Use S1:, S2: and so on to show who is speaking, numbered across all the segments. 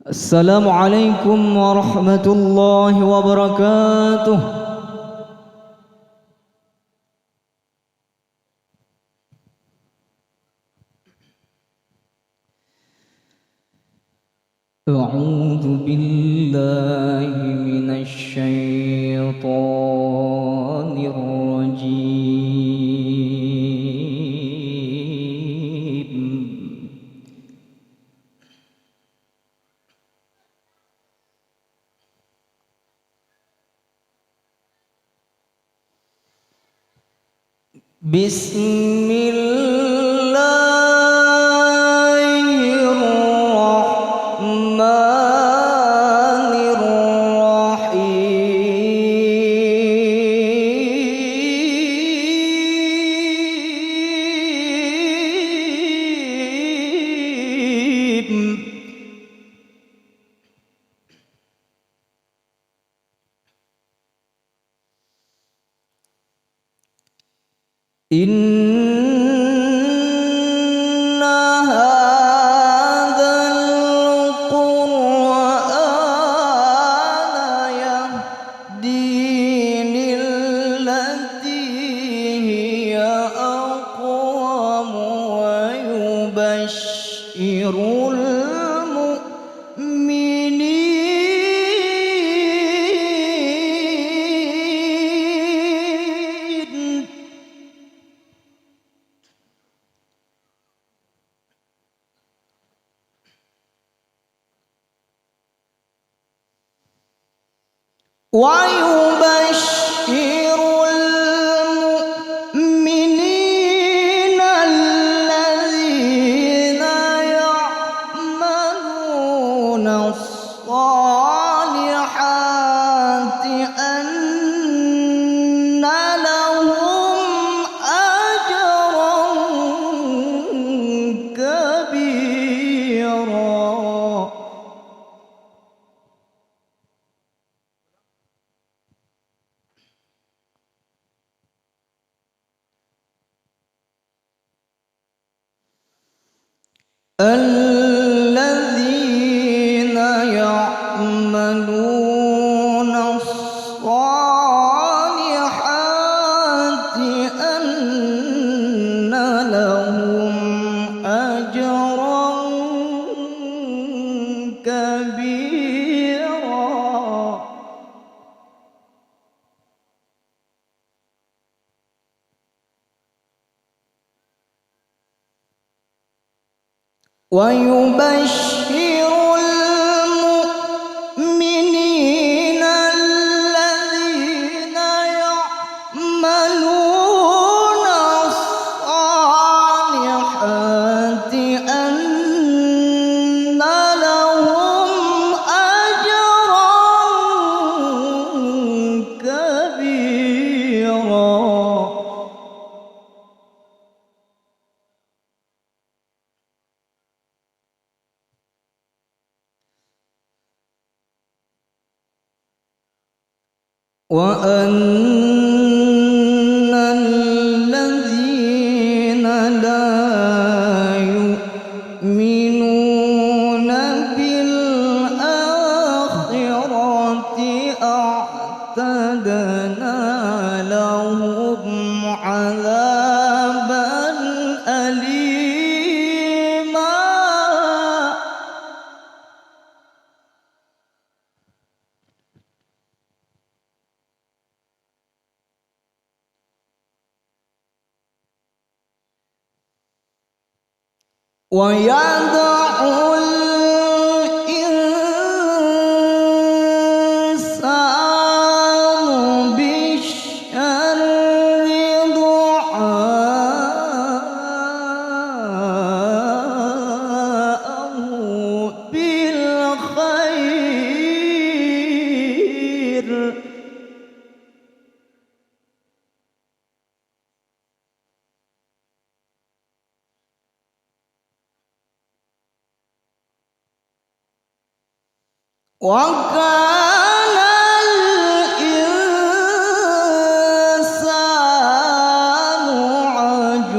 S1: السلام عليكم ورحمة الله وبركاته. أعوذ بالله من الشيطان الرجيم. بسم الله الرحمن الرحيم. إن هذا القرآن يهدي للتي هي أقوم ويبشر المؤمنين الذين يعملون الصالحات أن لهم أجرا كبيرا. الذين يعملون الصالحات أن لهم أجرا كبيرا. ويبشر المؤمنين الذين يعملون الصالحات أن لهم أجرا كبيرا. وأن الذين لا يؤمنون بالآخرة أعتدنا لهم عذابا أليما. ويدع الإنسان بالشر دعاءه بالخير. وكان الإنسان عجولا.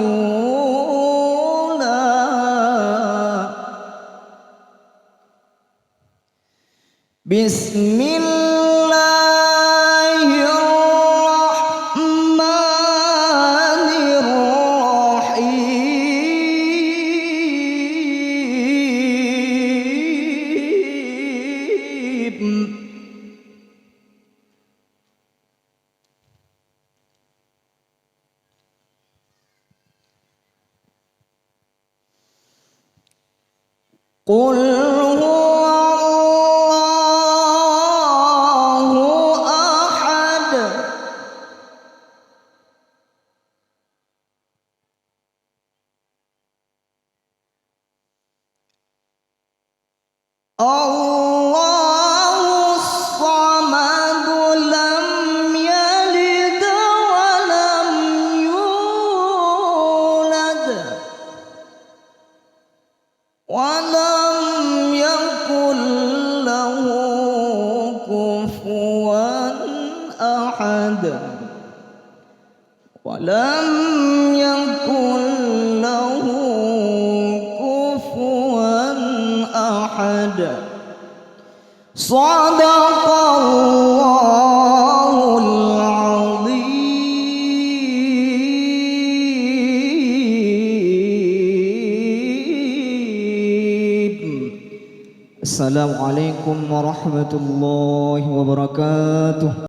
S1: Bismillahirrahmanirrahim. Qul huwallahu ahad. Allahus samad lam yalid wa lam yulad wa lam yakul lahu kufuwan ahad. Wa lam yakul lahu kufuwan ahad. Shadaqallahul azim. Assalamualaikum warahmatullahi wabarakatuh.